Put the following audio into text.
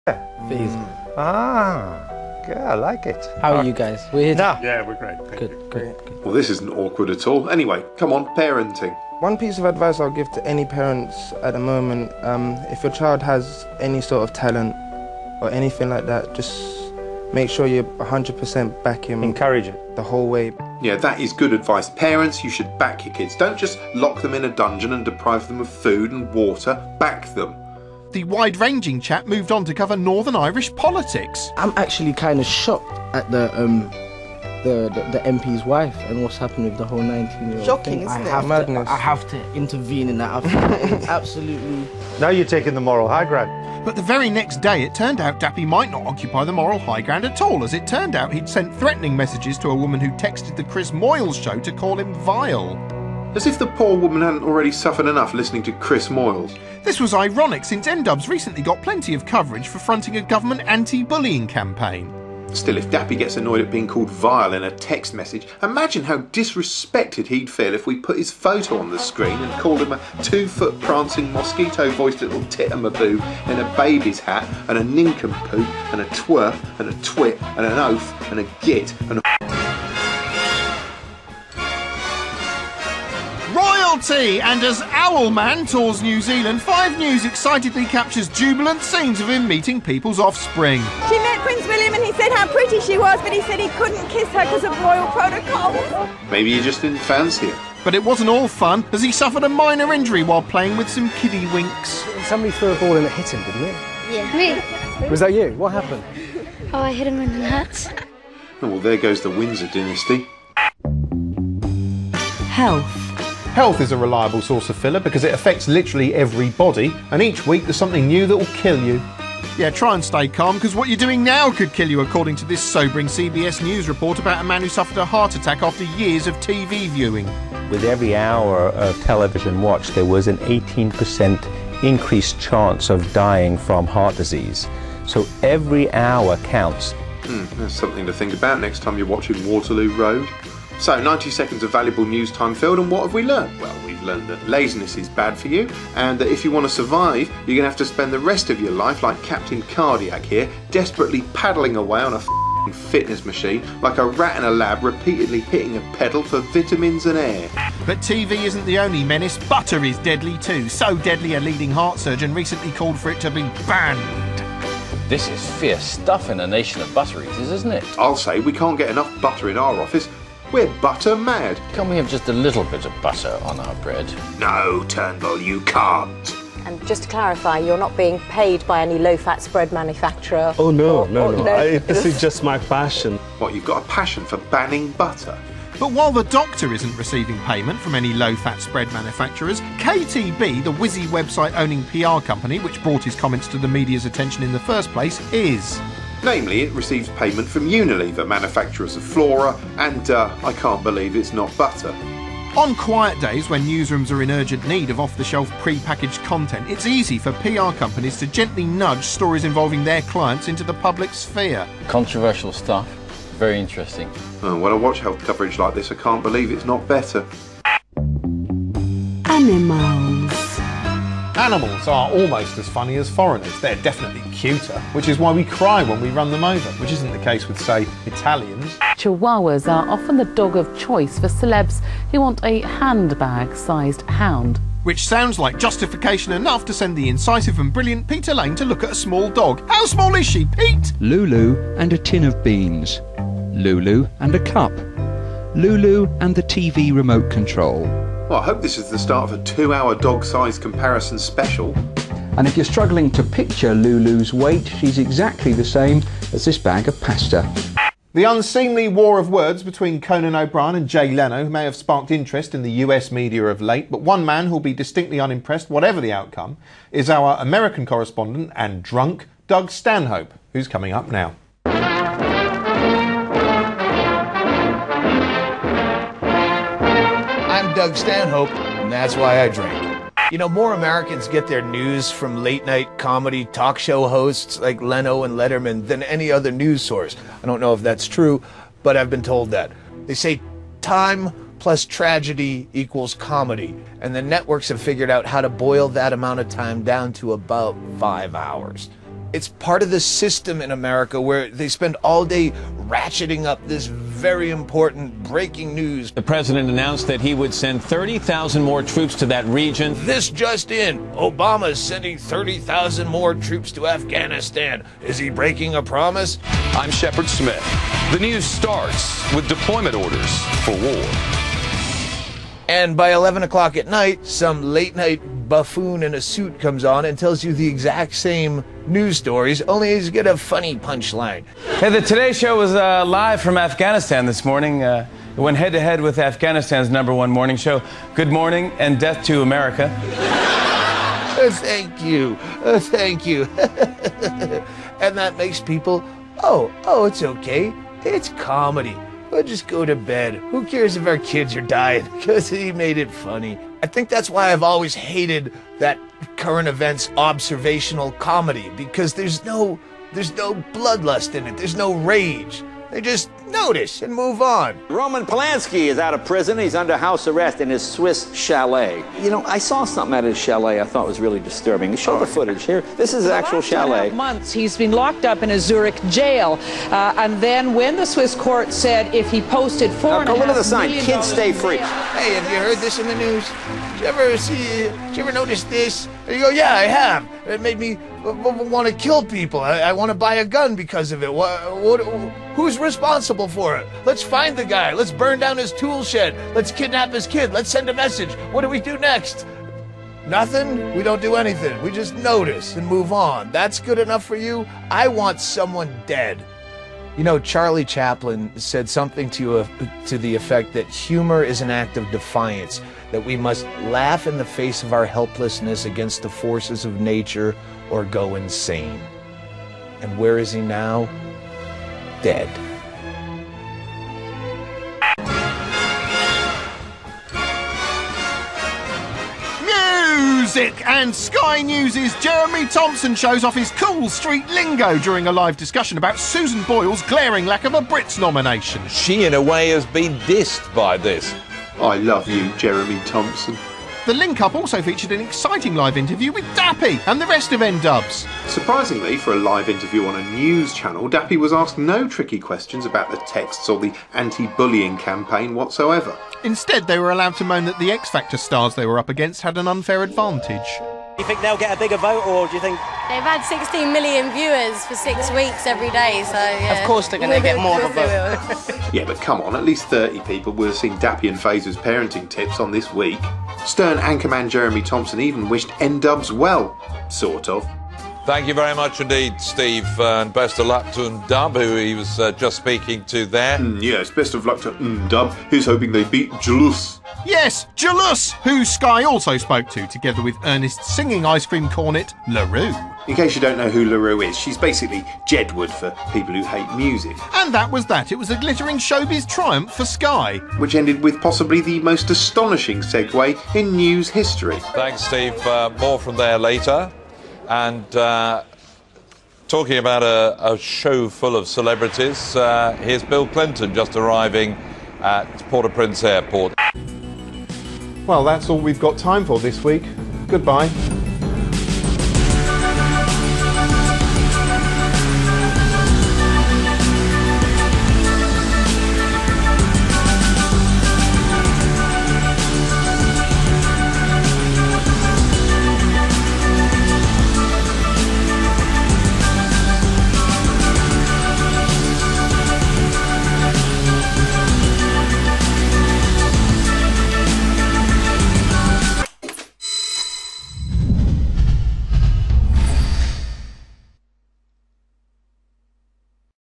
Fees. Ah, good, I like it. How are you guys? We're here. Yeah, we're great. Thank you. Good. Well, this isn't awkward at all. Anyway, come on, parenting. One piece of advice I'll give to any parents at the moment, if your child has any sort of talent or anything like that, just make sure you 100% back him. Encourage it. The whole way. Yeah, that is good advice. Parents, you should back your kids. Don't just lock them in a dungeon and deprive them of food and water. Back them. The wide-ranging chat moved on to cover Northern Irish politics. I'm actually kind of shocked at the MP's wife and what's happened with the whole 19-year-old Shocking, thing. isn't it? Madness. I have to intervene in that. I think it's absolutely... Now you're taking the moral high ground. But the very next day, it turned out Dappy might not occupy the moral high ground at all. As it turned out, he'd sent threatening messages to a woman who texted the Chris Moyles show to call him vile. As if the poor woman hadn't already suffered enough listening to Chris Moyles. This was ironic, since N-Dubs recently got plenty of coverage for fronting a government anti-bullying campaign. Still, if Dappy gets annoyed at being called vile in a text message, imagine how disrespected he'd feel if we put his photo on the screen and called him a 2-foot prancing mosquito-voiced little titamaboo in a baby's hat, and a nincompoop, and a twerp, and a twit, and an oaf, and a git, and a royalty! And as Owlman tours New Zealand, 5 News excitedly captures jubilant scenes of him meeting people's offspring. She met Prince William and he said how pretty she was, but he said he couldn't kiss her because of royal protocol. Maybe you just didn't fancy her. But it wasn't all fun, as he suffered a minor injury while playing with some kiddie winks. Somebody threw a ball and it hit him, didn't it? Yeah. Me. Was that you? What happened? Oh, I hit him in the nuts. Oh, well, there goes the Windsor dynasty. Health. Health is a reliable source of filler because it affects literally every body, and each week there's something new that will kill you. Yeah, try and stay calm, because what you're doing now could kill you, according to this sobering CBS News report about a man who suffered a heart attack after years of TV viewing. With every hour of television watch, there was an 18% increased chance of dying from heart disease. So every hour counts. There's something to think about next time you're watching Waterloo Road. So, 90 seconds of valuable news time filled, and what have we learned? Well, we've learned that laziness is bad for you, and that if you want to survive, you're going to have to spend the rest of your life like Captain Cardiac here, desperately paddling away on a fitness machine, like a rat in a lab, repeatedly hitting a pedal for vitamins and air. But TV isn't the only menace. Butter is deadly too. So deadly a leading heart surgeon recently called for it to be banned. This is fierce stuff in a nation of butter eaters, isn't it? I'll say we can't get enough butter in our office. We're butter mad. Can we have just a little bit of butter on our bread? No, Turnbull, you can't. And just to clarify, you're not being paid by any low-fat spread manufacturer? Oh, no. This is just my passion. What, you've got a passion for banning butter? But while the doctor isn't receiving payment from any low-fat spread manufacturers, KTB, the whizzy website-owning PR company which brought his comments to the media's attention in the first place, is. Namely, it receives payment from Unilever, manufacturers of Flora, and I can't believe it's not butter. On quiet days when newsrooms are in urgent need of off-the-shelf pre-packaged content, it's easy for PR companies to gently nudge stories involving their clients into the public sphere. Controversial stuff. Very interesting. Oh, when I watch health coverage like this, I can't believe it's not better. Animals. Animals are almost as funny as foreigners. They're definitely cuter, which is why we cry when we run them over, which isn't the case with, say, Italians. Chihuahuas are often the dog of choice for celebs who want a handbag-sized hound. Which sounds like justification enough to send the incisive and brilliant Peter Lane to look at a small dog. How small is she, Pete? Lulu and a tin of beans. Lulu and a cup. Lulu and the TV remote control. Well, I hope this is the start of a 2-hour dog-size comparison special. And if you're struggling to picture Lulu's weight, she's exactly the same as this bag of pasta. The unseemly war of words between Conan O'Brien and Jay Leno may have sparked interest in the US media of late, but one man who'll be distinctly unimpressed, whatever the outcome, is our American correspondent and drunk, Doug Stanhope, who's coming up now. I'm Doug Stanhope, and that's why I drink. You know, more Americans get their news from late-night comedy talk show hosts like Leno and Letterman than any other news source. I don't know if that's true, but I've been told that. They say time plus tragedy equals comedy, and the networks have figured out how to boil that amount of time down to about 5 hours. It's part of the system in America where they spend all day ratcheting up this very important breaking news. The president announced that he would send 30,000 more troops to that region. This just in, Obama's sending 30,000 more troops to Afghanistan. Is he breaking a promise? I'm Shepard Smith. The news starts with deployment orders for war. And by 11 o'clock at night, some late-night buffoon in a suit comes on and tells you the exact same news stories, only he's got a funny punchline. Hey, the Today Show was live from Afghanistan this morning. It went head-to-head with Afghanistan's #1 morning show, Good Morning and Death to America. Thank you. Thank you. And that makes people, oh, it's okay. It's comedy. We'll just go to bed. Who cares if our kids are dying? Because he made it funny. I think that's why I've always hated that current events observational comedy, because there's no bloodlust in it. There's no rage. They just notice and move on. Roman Polanski is out of prison. He's under house arrest in his Swiss chalet. You know, I saw something at his chalet I thought was really disturbing. Show the footage here. This is his actual chalet. Months he's been locked up in a Zurich jail, and then when the Swiss court said if he posted $4.5 million, look at the sign. Kids stay free. Hey, have you heard this in the news? Did you ever notice this? And you go, yeah, I have. It made me want to kill people. I want to buy a gun because of it. Who's responsible for it? Let's find the guy. Let's burn down his tool shed. Let's kidnap his kid. Let's send a message. What do we do next? Nothing? We don't do anything. We just notice and move on. That's good enough for you? I want someone dead. You know, Charlie Chaplin said something to the effect that humor is an act of defiance, that we must laugh in the face of our helplessness against the forces of nature or go insane. And where is he now? Dead. Music! And Sky News' Jeremy Thompson shows off his cool street lingo during a live discussion about Susan Boyle's glaring lack of a Brits nomination. She, in a way, has been dissed by this. I love you, Jeremy Thompson. The link-up also featured an exciting live interview with Dappy and the rest of N-Dubs. Surprisingly, for a live interview on a news channel, Dappy was asked no tricky questions about the texts or the anti-bullying campaign whatsoever. Instead, they were allowed to moan that the X Factor stars they were up against had an unfair advantage. Do you think they'll get a bigger vote, or do you think... They've had 16 million viewers for 6 weeks every day, so yeah. Of course they're going to get more of a vote. Yeah, but come on, at least 30 people will have seen Dappy and Fazel's parenting tips on This Week. Stern anchorman Jeremy Thompson even wished N-Dubs well, sort of. Thank you very much indeed, Steve, and best of luck to N-Dub, who he was just speaking to there. Yes, best of luck to N-Dub. He's hoping they beat Jalus. Yes, Jalus, who Sky also spoke to, together with Ernest's singing ice cream cornet, LaRue. In case you don't know who LaRue is, she's basically Jedward for people who hate music. And that was that. It was a glittering showbiz triumph for Sky. Which ended with possibly the most astonishing segue in news history. Thanks, Steve. More from there later. And talking about a show full of celebrities, here's Bill Clinton just arriving at Port-au-Prince Airport. Well, that's all we've got time for this week. Goodbye.